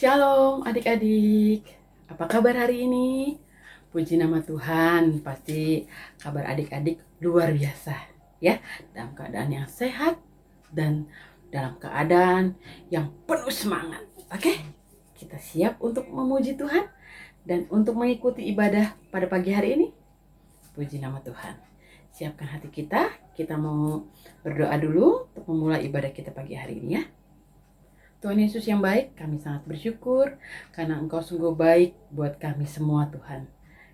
Shalom adik-adik, apa kabar hari ini? Puji nama Tuhan, pasti kabar adik-adik luar biasa ya. Dalam keadaan yang sehat dan dalam keadaan yang penuh semangat. Oke, kita siap untuk memuji Tuhan dan untuk mengikuti ibadah pada pagi hari ini. Puji nama Tuhan. Siapkan hati kita mau berdoa dulu untuk memulai ibadah kita pagi hari ini ya. Tuhan Yesus yang baik, kami sangat bersyukur karena Engkau sungguh baik buat kami semua Tuhan.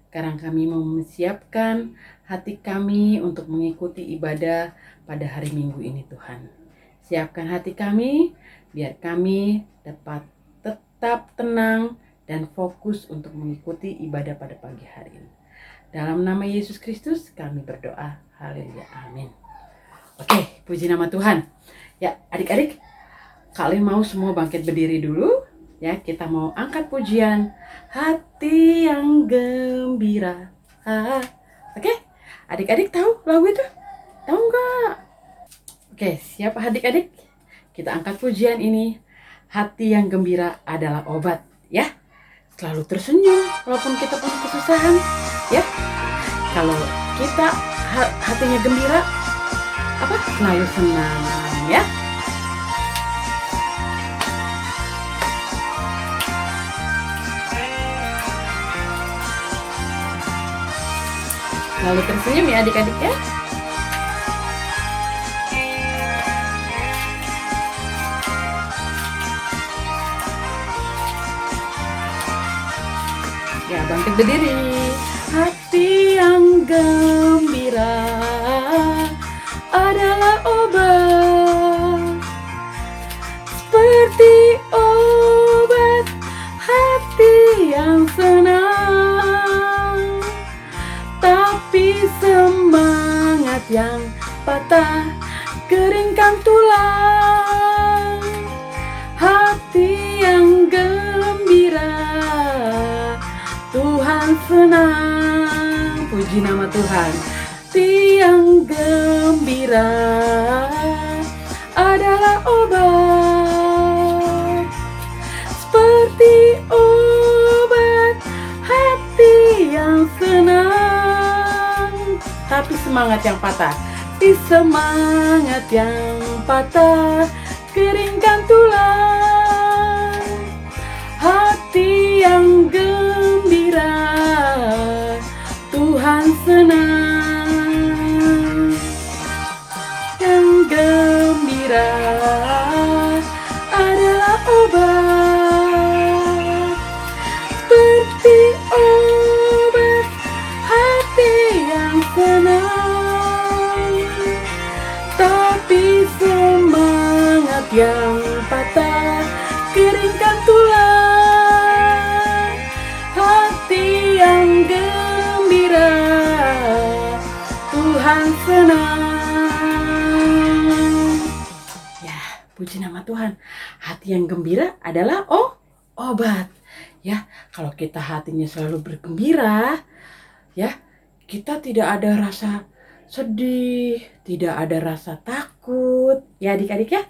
Sekarang kami mau mempersiapkan hati kami untuk mengikuti ibadah pada hari Minggu ini Tuhan. Siapkan hati kami biar kami dapat tetap tenang dan fokus untuk mengikuti ibadah pada pagi hari ini. Dalam nama Yesus Kristus kami berdoa. Haleluya. Amin. Oke, puji nama Tuhan. Ya, adik-adik, kalian mau semua bangkit berdiri dulu ya, kita mau angkat pujian hati yang gembira. Oke, adik-adik tahu lagu itu? Tahu nggak? Oke, siapa adik-adik? Kita angkat pujian ini. Hati yang gembira adalah obat ya. Selalu tersenyum walaupun kita punya kesusahan ya. Kalau kita hatinya gembira, selalu senang ya. Lalu tersenyum ya adik-adik ya. Ya, bangkit berdiri. Hati yang gembira adalah obat, seperti obat hati yang senang. Tapi semangat yang patah keringkan tulang. Hati yang gembira Tuhan senang. Puji nama Tuhan. Hati yang gembira adalah obat, seperti obat hati yang senang. Tapi semangat yang patah, di semangat yang patah keringkan tulang. Hati yang gembira Tuhan senang. Yang gembira adalah obat, seperti obat hati yang senang. Tapi semangat yang patah keringkan tulang. Hati yang gembira Tuhan senang. Ya, puji nama Tuhan. Hati yang gembira adalah obat. Ya, kalau kita hatinya selalu bergembira, ya, kita tidak ada rasa sedih, tidak ada rasa takut. Ya adik-adik ya,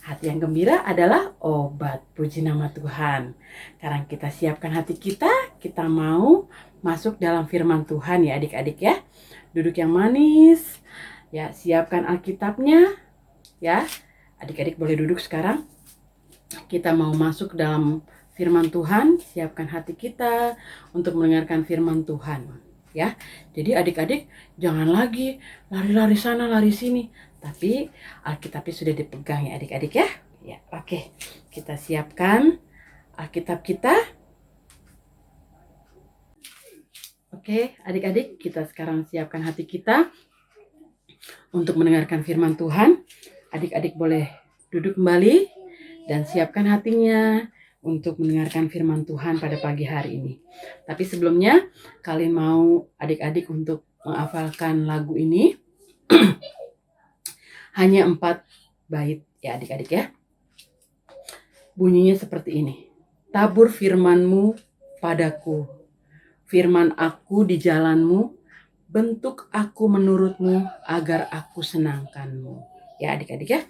hati yang gembira adalah obat. Puji nama Tuhan. Sekarang kita siapkan hati kita mau masuk dalam firman Tuhan ya adik-adik ya. Duduk yang manis, ya siapkan Alkitabnya ya. Adik-adik boleh duduk sekarang. Kita mau masuk dalam firman Tuhan, siapkan hati kita untuk mendengarkan firman Tuhan. Ya, jadi adik-adik jangan lagi lari-lari sana lari sini, tapi Alkitabnya sudah dipegang ya adik-adik ya. Ya, oke. Kita siapkan Alkitab kita. Oke, adik-adik, kita sekarang siapkan hati kita untuk mendengarkan firman Tuhan. Adik-adik boleh duduk kembali dan siapkan hatinya untuk mendengarkan firman Tuhan pada pagi hari ini. Tapi sebelumnya, kalian mau adik-adik untuk menghafalkan lagu ini. Hanya 4 bait ya adik-adik ya. Bunyinya seperti ini. Tabur firman-Mu padaku, firman aku di jalan-Mu, bentuk aku menurut-Mu agar aku senangkan-Mu. Ya adik-adik ya,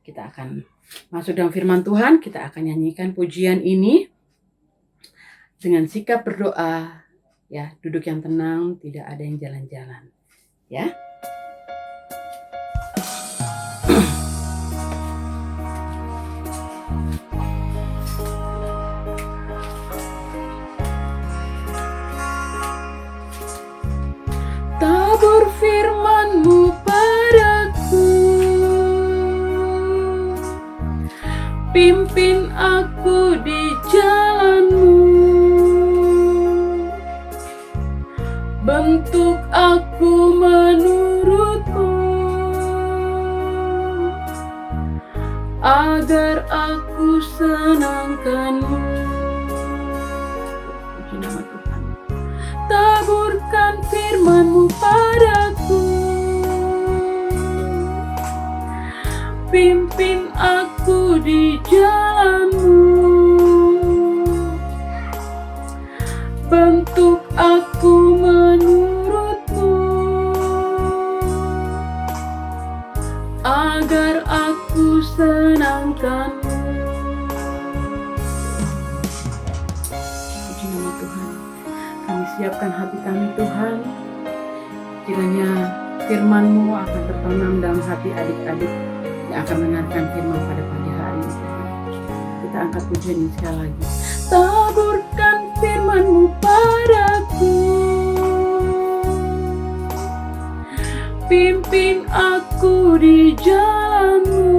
kita akan masuk dalam firman Tuhan, kita akan nyanyikan pujian ini dengan sikap berdoa, ya, duduk yang tenang, tidak ada yang jalan-jalan, ya. Tabur firman-Mu padaku, pimpin aku di jalan-Mu, bentuk aku menurut-Mu, agar aku senangkan-Mu. Puji nama Tuhan. Taburkan firman-Mu padaku, pimpin aku di jalan-Mu, bentuk aku menurut-Mu, agar aku senangkan-Mu. Puji nama Tuhan. Kami siapkan hati kami, Tuhan. Kiranya firman-Mu akan tertanam dalam hati adik-adik yang akan mendengarkan firman pada pagi hari ini. Kita angkat pujian ini sekali lagi. Taburkan firman-Mu padaku, pimpin aku di jalan-Mu,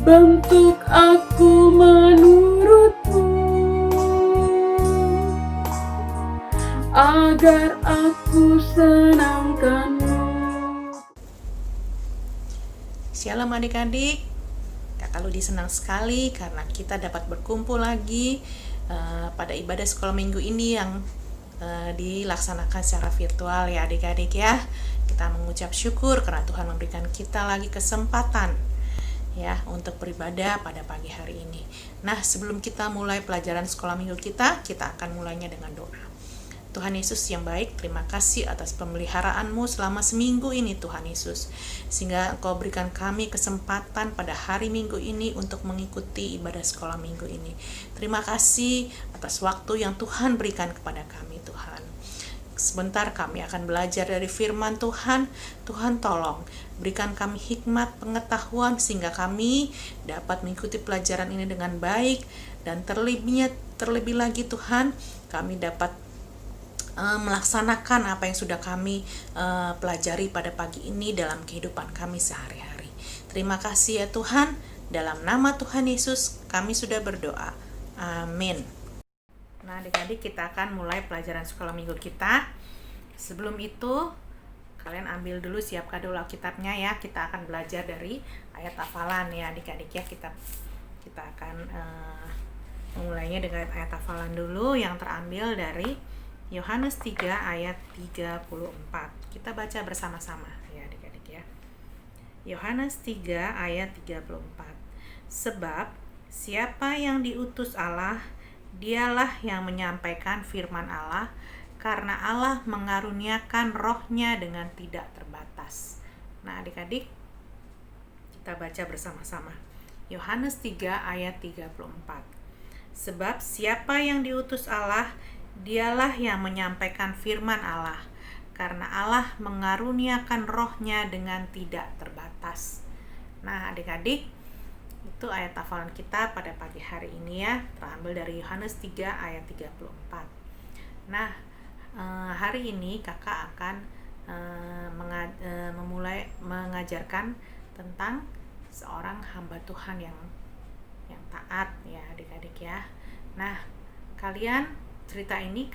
bentuk aku menurut-Mu, agar aku senangkan-Mu. Shalom adik-adik, Kakak Ludi senang sekali karena kita dapat berkumpul lagi pada ibadah sekolah minggu ini yang dilaksanakan secara virtual ya adik-adik ya. Kita mengucap syukur karena Tuhan memberikan kita lagi kesempatan ya untuk beribadah pada pagi hari ini. Nah, sebelum kita mulai pelajaran sekolah minggu kita akan mulainya dengan doa. Tuhan Yesus yang baik, terima kasih atas pemeliharaan-Mu selama seminggu ini Tuhan Yesus. Sehingga Engkau berikan kami kesempatan pada hari Minggu ini untuk mengikuti ibadah sekolah minggu ini. Terima kasih atas waktu yang Tuhan berikan kepada kami Tuhan. Sebentar kami akan belajar dari firman Tuhan. Tuhan tolong berikan kami hikmat pengetahuan sehingga kami dapat mengikuti pelajaran ini dengan baik. Dan terlebih lagi Tuhan, kami dapat melaksanakan apa yang sudah kami pelajari pada pagi ini dalam kehidupan kami sehari-hari. Terima kasih ya Tuhan, dalam nama Tuhan Yesus kami sudah berdoa. Amin. Nah adik-adik, kita akan mulai pelajaran sekolah minggu kita. Sebelum itu, kalian ambil dulu, siapkan dulu Alkitabnya ya. Kita akan belajar dari ayat hafalan ya adik-adik ya. Kita akan memulainya dengan ayat hafalan dulu yang terambil dari Yohanes 3 ayat 34. Kita baca bersama-sama ya adik-adik ya. Yohanes 3 ayat 34. Sebab siapa yang diutus Allah, dialah yang menyampaikan firman Allah, karena Allah mengaruniakan rohnya dengan tidak terbatas. Nah adik-adik, kita baca bersama-sama. Yohanes 3 ayat 34. Sebab siapa yang diutus Allah, dialah yang menyampaikan firman Allah, karena Allah mengaruniakan rohnya dengan tidak terbatas. Nah adik-adik, itu ayat hafalan kita pada pagi hari ini ya, terambil dari Yohanes 3 ayat 34. Nah hari ini kakak akan memulai mengajarkan tentang seorang hamba Tuhan yang taat ya adik-adik ya. Nah kalian, cerita ini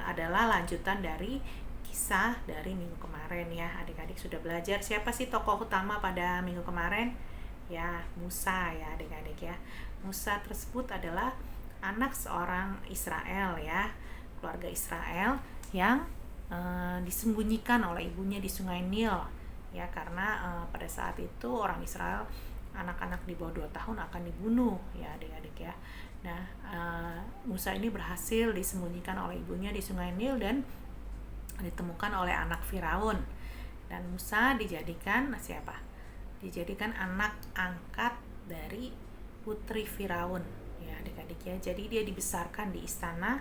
adalah lanjutan dari kisah dari minggu kemarin ya. Adik-adik sudah belajar siapa sih tokoh utama pada minggu kemarin? Ya, Musa ya adik-adik ya. Musa tersebut adalah anak seorang Israel ya, keluarga Israel yang disembunyikan oleh ibunya di Sungai Nil ya, karena pada saat itu orang Israel, anak-anak di bawah 2 tahun akan dibunuh ya adik-adik ya. Nah, Musa ini berhasil disembunyikan oleh ibunya di Sungai Nil dan ditemukan oleh anak Firaun. Dan Musa dijadikan siapa? Dijadikan anak angkat dari putri Firaun ya adik-adik ya. Jadi dia dibesarkan di istana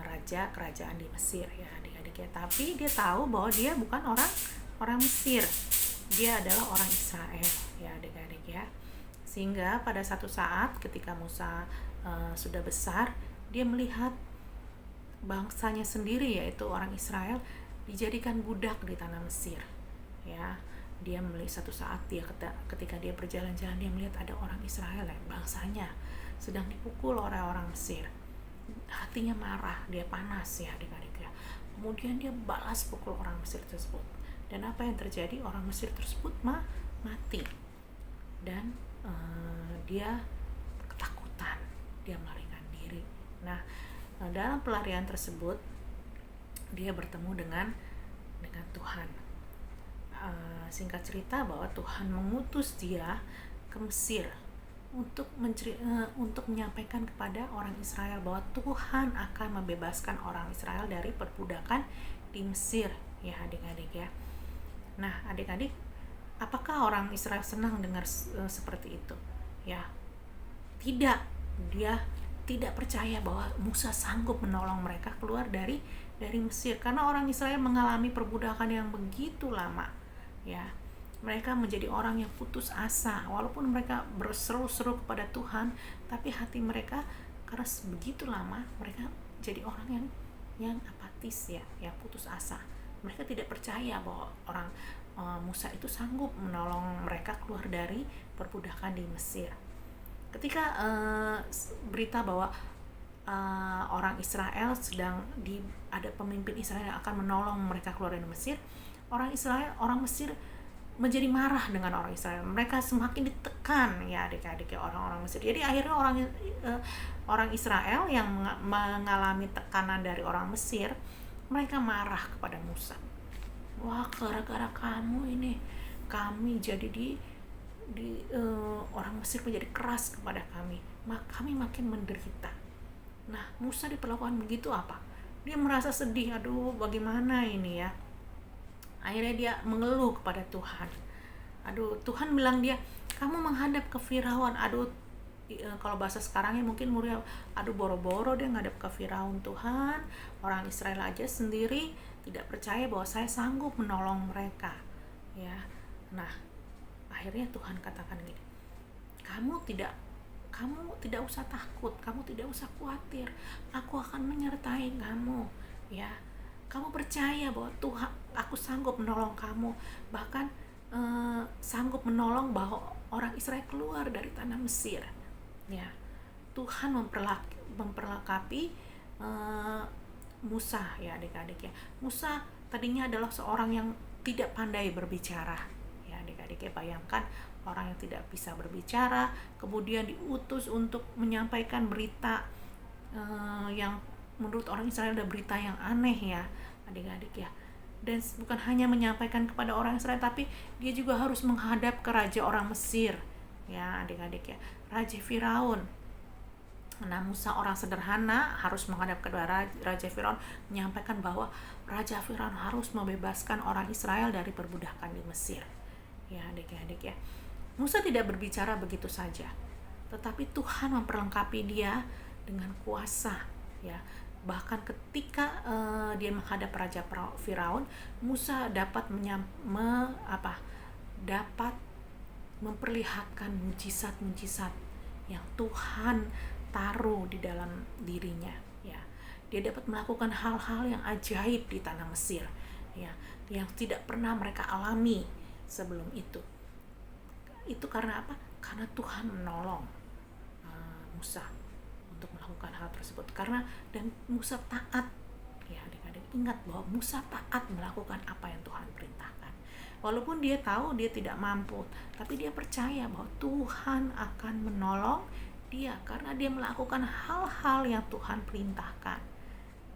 raja kerajaan di Mesir ya adik-adik ya. Tapi dia tahu bahwa dia bukan orang Mesir, dia adalah orang Israel ya adik-adik ya. Sehingga pada satu saat ketika Musa sudah besar, dia melihat bangsanya sendiri yaitu orang Israel dijadikan budak di tanah Mesir ya. Dia melihat satu saat ketika dia berjalan-jalan, dia melihat ada orang Israel ya, bangsanya sedang dipukul oleh orang Mesir. Hatinya marah, dia panas ya adik-adik ya. Kemudian dia balas pukul orang Mesir tersebut. Dan apa yang terjadi? Orang Mesir tersebut mati. Dan dia ketakutan, dia melarikan diri. Nah, dalam pelarian tersebut dia bertemu dengan Tuhan. Singkat cerita bahwa Tuhan mengutus dia ke Mesir untuk menyampaikan kepada orang Israel bahwa Tuhan akan membebaskan orang Israel dari perbudakan di Mesir ya adik-adik ya. Nah adik-adik, apakah orang Israel senang dengar seperti itu? Ya tidak, dia tidak percaya bahwa Musa sanggup menolong mereka keluar dari Mesir, karena orang Israel mengalami perbudakan yang begitu lama ya. Mereka menjadi orang yang putus asa, walaupun mereka berseru-seru kepada Tuhan, tapi hati mereka karena begitu lama mereka jadi orang yang apatis ya putus asa. Mereka tidak percaya bahwa orang Musa itu sanggup menolong mereka keluar dari perbudakan di Mesir. Ketika berita bahwa orang Israel ada pemimpin Israel yang akan menolong mereka keluar dari Mesir, orang Mesir menjadi marah dengan orang Israel. Mereka semakin ditekan ya adik-adik ya orang-orang Mesir. Jadi akhirnya orang Israel yang mengalami tekanan dari orang Mesir, mereka marah kepada Musa. Wah, gara-gara kamu ini kami jadi orang Mesir menjadi keras kepada kami, kami makin menderita. Nah, Musa diperlakukan begitu apa? Dia merasa sedih, aduh bagaimana ini ya. Akhirnya dia mengeluh kepada Tuhan. Aduh, Tuhan bilang dia, kamu menghadap ke Firaun. Aduh, kalau bahasa sekarangnya mungkin mulia, aduh boro-boro dia ngadap ke Firaun. Tuhan, orang Israel aja sendiri tidak percaya bahwa saya sanggup menolong mereka ya. Nah, akhirnya Tuhan katakan gini, kamu tidak usah takut, kamu tidak usah khawatir, aku akan menyertai kamu ya. Kamu percaya bahwa Tuhan, aku sanggup menolong kamu, bahkan sanggup menolong bahwa orang Israel keluar dari tanah Mesir ya. Tuhan memperlengkapi Musa ya adik-adik ya. Musa tadinya adalah seorang yang tidak pandai berbicara ya adik-adik ya. Bayangkan orang yang tidak bisa berbicara kemudian diutus untuk menyampaikan berita yang menurut orang Israel ada berita yang aneh ya adik-adik ya. Dan bukan hanya menyampaikan kepada orang Israel, tapi dia juga harus menghadap ke raja orang Mesir ya adik-adik ya, Raja Firaun. Nah, Musa orang sederhana harus menghadap ke Raja Firaun, menyampaikan bahwa Raja Firaun harus membebaskan orang Israel dari perbudakan di Mesir ya adik-adik ya. Musa tidak berbicara begitu saja, tetapi Tuhan memperlengkapi dia dengan kuasa ya. Bahkan ketika dia menghadap Raja Firaun, Musa dapat memperlihatkan mujizat-mujizat yang Tuhan taruh di dalam dirinya ya. Dia dapat melakukan hal-hal yang ajaib di tanah Mesir ya, yang tidak pernah mereka alami sebelum itu. Itu karena apa? Karena Tuhan menolong Musa untuk melakukan hal tersebut. Dan Musa taat ya adik-adik. Ingat bahwa Musa taat melakukan apa yang Tuhan perintahkan. Walaupun dia tahu dia tidak mampu, tapi dia percaya bahwa Tuhan akan menolong dia karena dia melakukan hal-hal yang Tuhan perintahkan.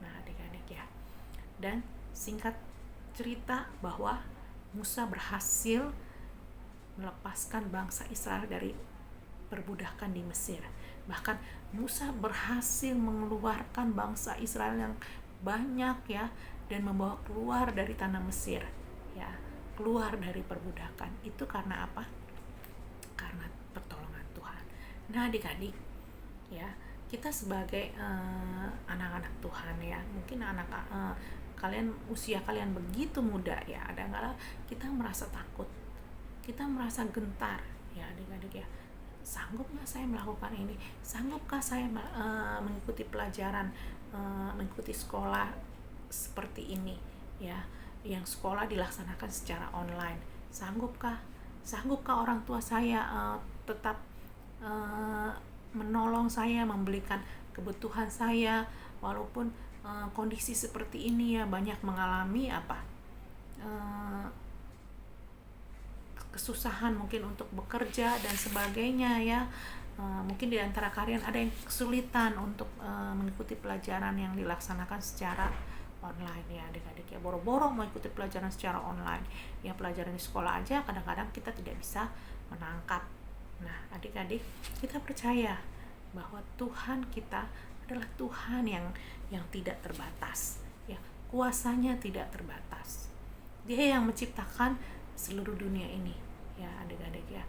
Nah adik-adik ya. Dan singkat cerita bahwa Musa berhasil melepaskan bangsa Israel dari perbudakan di Mesir. Bahkan Musa berhasil mengeluarkan bangsa Israel yang banyak ya, dan membawa keluar dari tanah Mesir ya, keluar dari perbudakan. Itu karena apa? Karena pertolongan Tuhan. Nah adik-adik, ya. Kita sebagai anak-anak Tuhan ya, mungkin kalian, usia kalian begitu muda ya, kadang-kadang kita merasa takut, kita merasa gentar ya adik-adik ya. Sanggup nggak saya melakukan ini? Sanggupkah saya mengikuti pelajaran, mengikuti sekolah seperti ini ya, yang sekolah dilaksanakan secara online? Sanggupkah orang tua saya tetap menolong saya, membelikan kebutuhan saya, walaupun kondisi seperti ini ya, banyak mengalami kesusahan mungkin untuk bekerja dan sebagainya ya. Mungkin di antara kalian ada yang kesulitan untuk mengikuti pelajaran yang dilaksanakan secara online ya adik-adik ya. Boro-boro mau ikuti pelajaran secara online ya, pelajaran di sekolah aja kadang-kadang kita tidak bisa menangkap. Nah adik-adik, kita percaya bahwa Tuhan kita adalah Tuhan yang tidak terbatas ya, kuasanya tidak terbatas. Dia yang menciptakan seluruh dunia ini ya adik-adik ya.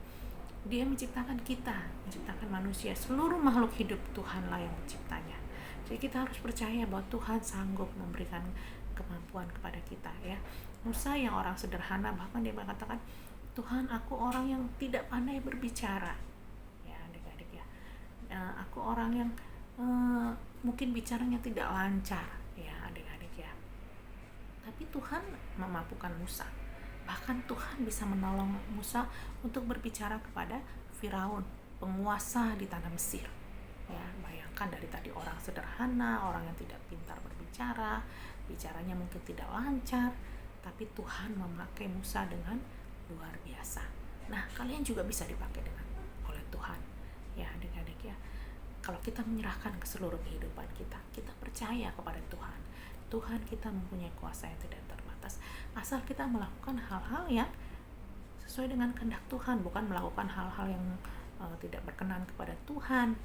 Dia menciptakan kita, menciptakan manusia, seluruh makhluk hidup Tuhanlah yang menciptanya. Jadi kita harus percaya bahwa Tuhan sanggup memberikan kemampuan kepada kita ya. Musa yang orang sederhana, bahkan dia mengatakan, Tuhan, aku orang yang tidak pandai berbicara ya adik-adik ya. Aku orang yang mungkin bicaranya tidak lancar ya adik-adik ya. Tapi Tuhan memampukan Musa. Bahkan Tuhan bisa menolong Musa untuk berbicara kepada Firaun, penguasa di tanah Mesir. Ya, bayangkan dari tadi orang sederhana, orang yang tidak pintar berbicara, bicaranya mungkin tidak lancar, tapi Tuhan memakai Musa dengan luar biasa. Nah, kalian juga bisa dipakai oleh Tuhan. Ya, adik-adik ya. Kalau kita menyerahkan ke seluruh kehidupan kita, kita percaya kepada Tuhan. Tuhan kita mempunyai kuasa yang tidak terbatas. Asal kita melakukan hal-hal yang sesuai dengan kehendak Tuhan, bukan melakukan hal-hal yang tidak berkenan kepada Tuhan,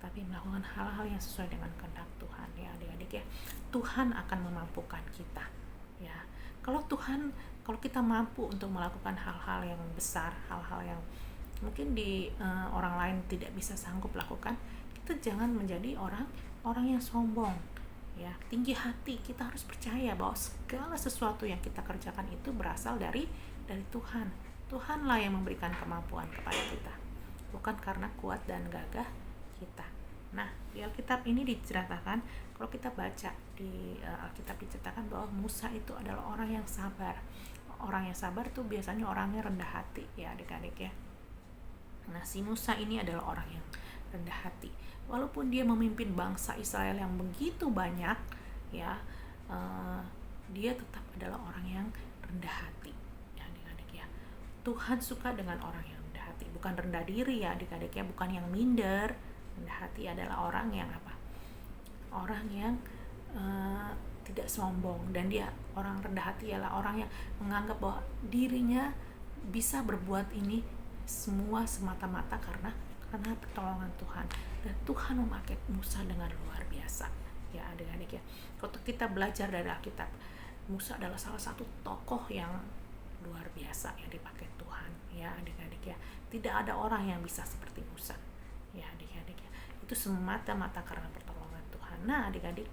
tapi melakukan hal-hal yang sesuai dengan kehendak Tuhan ya adik-adik ya. Tuhan akan memampukan kita ya. Kalau kita mampu untuk melakukan hal-hal yang besar, hal-hal yang mungkin orang lain tidak bisa sanggup lakukan, kita jangan menjadi orang yang sombong ya, tinggi hati. Kita harus percaya bahwa segala sesuatu yang kita kerjakan itu berasal dari Tuhan. Tuhanlah yang memberikan kemampuan kepada kita, bukan karena kuat dan gagah kita. Nah, di Alkitab ini diceritakan, kalau kita baca di Alkitab diceritakan bahwa Musa itu adalah orang yang sabar. Orang yang sabar tuh biasanya orangnya rendah hati ya adik-adik ya. Nah, si Musa ini adalah orang yang rendah hati. Walaupun dia memimpin bangsa Israel yang begitu banyak ya, dia tetap adalah orang yang rendah hati ya adik-adik ya. Tuhan suka dengan orang yang rendah hati, bukan rendah diri ya adik-adik ya, bukan yang minder. Rendah hati adalah orang yang orang yang tidak sombong, dan dia orang rendah hati ialah orang yang menganggap bahwa dirinya bisa berbuat ini semua semata-mata karena pertolongan Tuhan. Dan Tuhan memakai Musa dengan luar biasa ya adik-adik ya. Kalau kita belajar dari Alkitab, Musa adalah salah satu tokoh yang luar biasa yang dipakai Tuhan ya adik-adik ya. Tidak ada orang yang bisa seperti Musa ya adik-adik ya. Itu semata-mata karena pertolongan Tuhan. Nah adik-adik,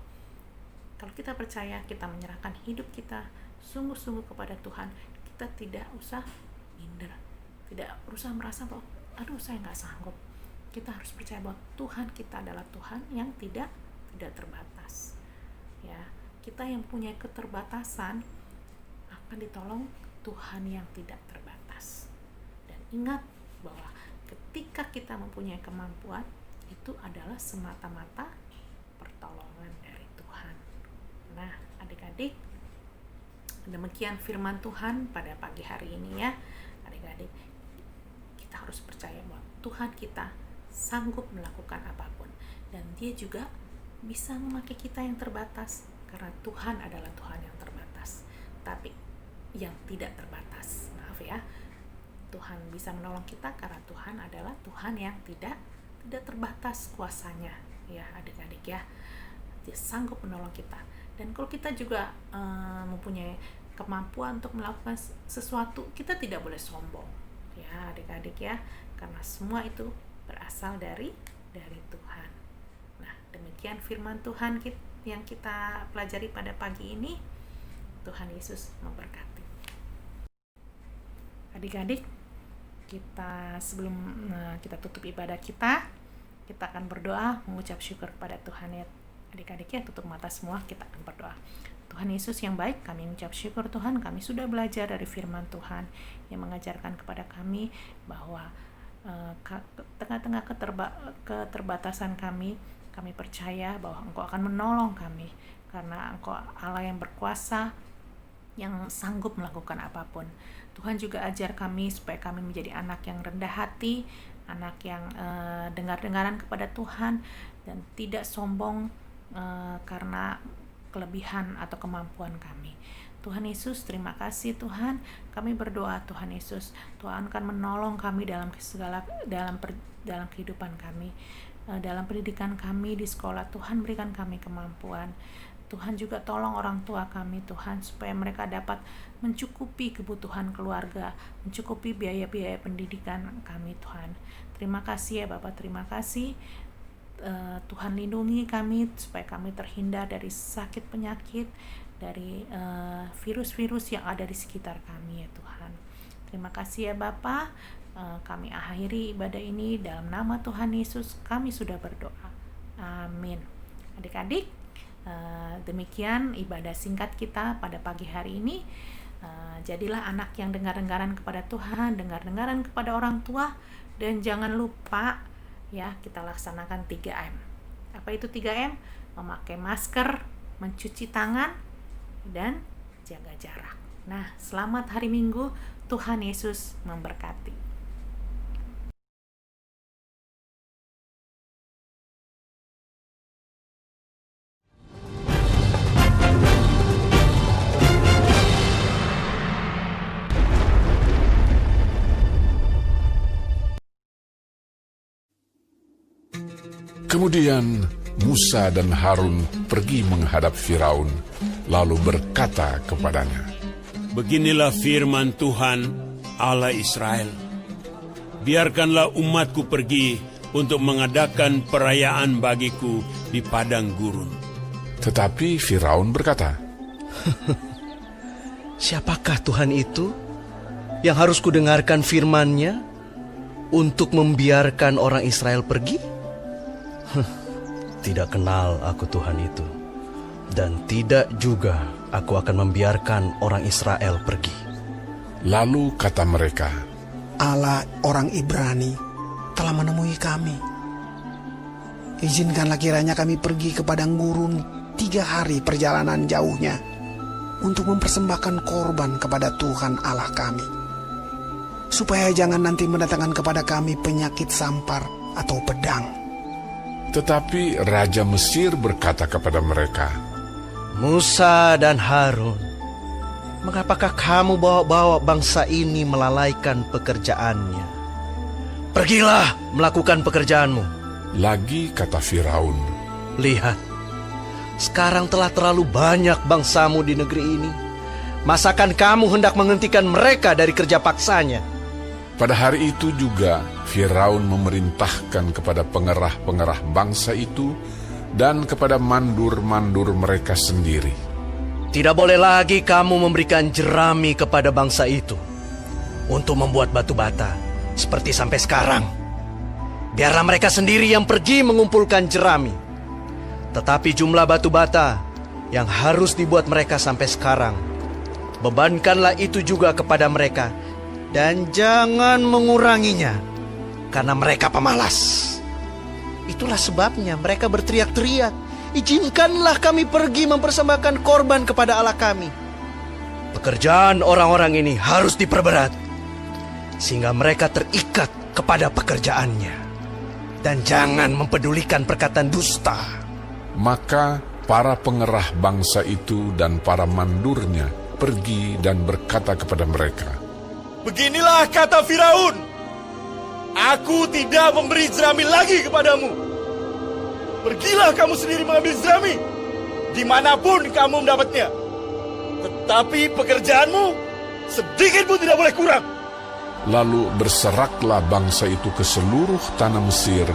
kalau kita percaya, kita menyerahkan hidup kita sungguh-sungguh kepada Tuhan, kita tidak usah minder, tidak usah merasa bahwa aduh saya nggak sanggup. Kita harus percaya bahwa Tuhan kita adalah Tuhan yang tidak terbatas ya. Kita yang punya keterbatasan akan ditolong Tuhan yang tidak terbatas. Dan ingat bahwa ketika kita mempunyai kemampuan, itu adalah semata-mata pertolongan dari Tuhan. Nah adik-adik, demikian firman Tuhan pada pagi hari ini ya adik-adik. Kita harus percaya bahwa Tuhan kita sanggup melakukan apapun, dan dia juga bisa memakai kita yang terbatas, karena Tuhan adalah Tuhan yang terbatas, tapi yang tidak terbatas. Maaf ya, Tuhan bisa menolong kita karena Tuhan adalah Tuhan yang tidak terbatas kuasanya ya adik-adik ya. Dia sanggup menolong kita. Dan kalau kita juga mempunyai kemampuan untuk melakukan sesuatu, kita tidak boleh sombong ya adik-adik ya, karena semua itu berasal dari Tuhan. Demikian firman Tuhan yang kita pelajari pada pagi ini. Tuhan Yesus memberkati. Adik-adik, sebelum kita tutup ibadah kita akan berdoa mengucap syukur kepada Tuhan ya. Adik-adik ya, tutup mata semua, kita akan berdoa. Tuhan Yesus yang baik, kami mengucap syukur Tuhan, kami sudah belajar dari firman Tuhan yang mengajarkan kepada kami bahwa tengah-tengah keterbatasan kami percaya bahwa Engkau akan menolong kami, karena Engkau Allah yang berkuasa, yang sanggup melakukan apapun. Tuhan juga ajar kami supaya kami menjadi anak yang rendah hati, anak yang dengar-dengaran kepada Tuhan, dan tidak sombong karena kelebihan atau kemampuan kami. Tuhan Yesus, terima kasih Tuhan. Kami berdoa Tuhan Yesus, Tuhan akan menolong kami dalam kehidupan kami, dalam pendidikan kami di sekolah. Tuhan berikan kami kemampuan. Tuhan juga tolong orang tua kami Tuhan, supaya mereka dapat mencukupi kebutuhan keluarga, mencukupi biaya-biaya pendidikan kami Tuhan. Terima kasih ya Bapak, terima kasih. Tuhan lindungi kami supaya kami terhindar dari sakit penyakit, dari virus-virus yang ada di sekitar kami ya Tuhan. Terima kasih ya Bapa. Kami akhiri ibadah ini dalam nama Tuhan Yesus. Kami sudah berdoa. Amin. Adik-adik, demikian ibadah singkat kita pada pagi hari ini. Jadilah anak yang dengar-dengaran kepada Tuhan, dengar-dengaran kepada orang tua, dan jangan lupa ya, kita laksanakan 3M. Apa itu 3M? Memakai masker, mencuci tangan, dan jaga jarak. Nah, selamat hari Minggu. Tuhan Yesus memberkati. Kemudian Musa dan Harun pergi menghadap Firaun, lalu berkata kepadanya, "Beginilah firman Tuhan, Allah Israel. Biarkanlah umatku pergi untuk mengadakan perayaan bagiku di padang gurun." Tetapi Firaun berkata, "Siapakah Tuhan itu yang harus kudengarkan firman-Nya untuk membiarkan orang Israel pergi? Tidak kenal aku Tuhan itu, dan tidak juga aku akan membiarkan orang Israel pergi." Lalu kata mereka, Allah orang Ibrani telah menemui kami. Izinkanlah kiranya kami pergi ke padang gurun 3 hari perjalanan jauhnya untuk mempersembahkan korban kepada Tuhan Allah kami, supaya jangan nanti mendatangkan kepada kami penyakit sampar atau pedang. Tetapi Raja Mesir berkata kepada mereka, "Musa dan Harun, mengapakah kamu bawa-bawa bangsa ini melalaikan pekerjaannya? Pergilah melakukan pekerjaanmu." Lagi kata Firaun, "Lihat, sekarang telah terlalu banyak bangsamu di negeri ini. Masakan kamu hendak menghentikan mereka dari kerja paksanya?" Pada hari itu juga Firaun memerintahkan kepada pengerah-pengerah bangsa itu dan kepada mandur-mandur mereka sendiri, "Tidak boleh lagi kamu memberikan jerami kepada bangsa itu untuk membuat batu bata seperti sampai sekarang. Biarlah mereka sendiri yang pergi mengumpulkan jerami. Tetapi jumlah batu bata yang harus dibuat mereka sampai sekarang, bebankanlah itu juga kepada mereka, dan jangan menguranginya, karena mereka pemalas. Itulah sebabnya mereka berteriak-teriak, 'Izinkanlah kami pergi mempersembahkan korban kepada Allah kami.' Pekerjaan orang-orang ini harus diperberat, sehingga mereka terikat kepada pekerjaannya, dan jangan mempedulikan perkataan dusta." Maka para pengerah bangsa itu dan para mandurnya pergi dan berkata kepada mereka, "Beginilah kata Firaun, aku tidak memberi jerami lagi kepadamu. Pergilah kamu sendiri mengambil jerami, dimanapun kamu mendapatnya. Tetapi pekerjaanmu sedikit pun tidak boleh kurang." Lalu berseraklah bangsa itu ke seluruh tanah Mesir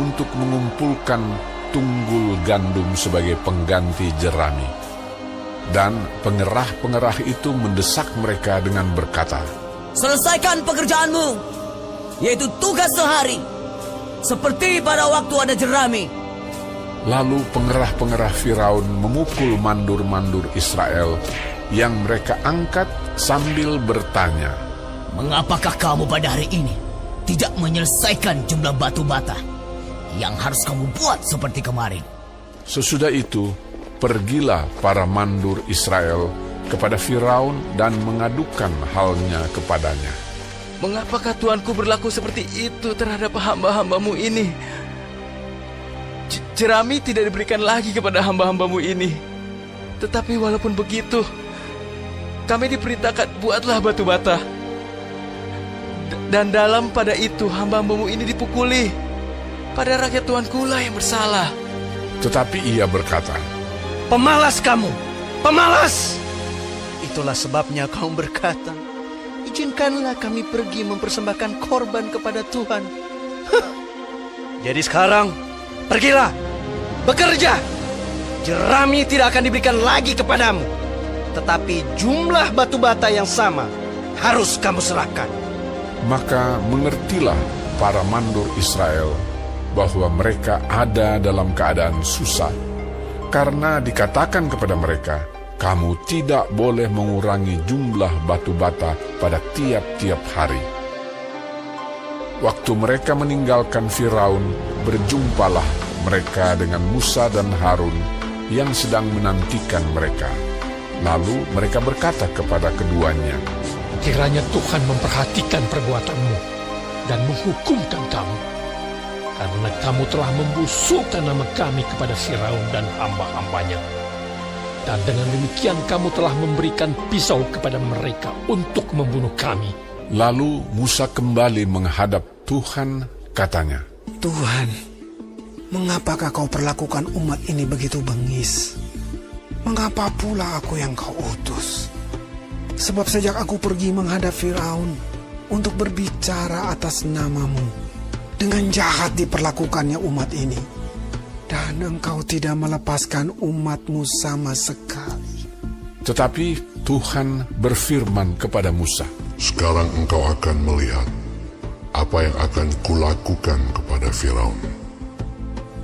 untuk mengumpulkan tunggul gandum sebagai pengganti jerami. Dan pengerah-pengerah itu mendesak mereka dengan berkata, Selesaikan pekerjaanmu, yaitu tugas sehari, seperti pada waktu ada jerami. Lalu pengerah-pengerah Firaun memukul mandur-mandur Israel yang mereka angkat sambil bertanya, Mengapakah kamu pada hari ini tidak menyelesaikan jumlah batu bata yang harus kamu buat seperti kemarin? Sesudah itu, pergilah para mandur Israel kepada Firaun dan mengadukan halnya kepadanya. Mengapakah Tuanku berlaku seperti itu terhadap hamba-hambamu ini? Jerami tidak diberikan lagi kepada hamba-hambamu ini. Tetapi walaupun begitu, kami diperintahkan buatlah batu bata. Dan dalam pada itu hamba-hambamu ini dipukuli. Pada rakyat Tuanku lah yang bersalah. Tetapi ia berkata, Pemalas kamu, pemalas! Itulah sebabnya kaum berkata, izinkanlah kami pergi mempersembahkan korban kepada Tuhan. Jadi sekarang, pergilah, bekerja. Jerami tidak akan diberikan lagi kepadamu. Tetapi jumlah batu bata yang sama harus kamu serahkan. maka mengertilah para mandur Israel bahwa mereka ada dalam keadaan susah, karena dikatakan kepada mereka, kamu tidak boleh mengurangi jumlah batu bata pada tiap-tiap hari. Waktu mereka meninggalkan Firaun, berjumpalah mereka dengan Musa dan Harun yang sedang menantikan mereka. Lalu mereka berkata kepada keduanya, kiranya Tuhan memperhatikan perbuatanmu dan menghukumkan kamu, karena kamu telah membusukkan nama kami kepada Firaun dan hamba-hambanya. Dan dengan demikian kamu telah memberikan pisau kepada mereka untuk membunuh kami. Lalu Musa kembali menghadap Tuhan, katanya, Tuhan, mengapakah kau perlakukan umat ini begitu bengis? Mengapa pula aku yang kau utus? Sebab sejak aku pergi menghadap Firaun untuk berbicara atas namamu, dengan jahat diperlakukannya umat ini, dan engkau tidak melepaskan umatmu sama sekali. Tetapi Tuhan berfirman kepada Musa, sekarang engkau akan melihat apa yang akan kulakukan kepada Firaun.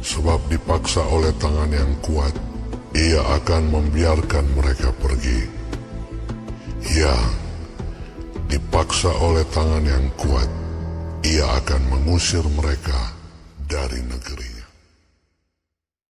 Sebab dipaksa oleh tangan yang kuat, ia akan membiarkan mereka pergi. Ya, dipaksa oleh tangan yang kuat, ia akan mengusir mereka dari negerinya.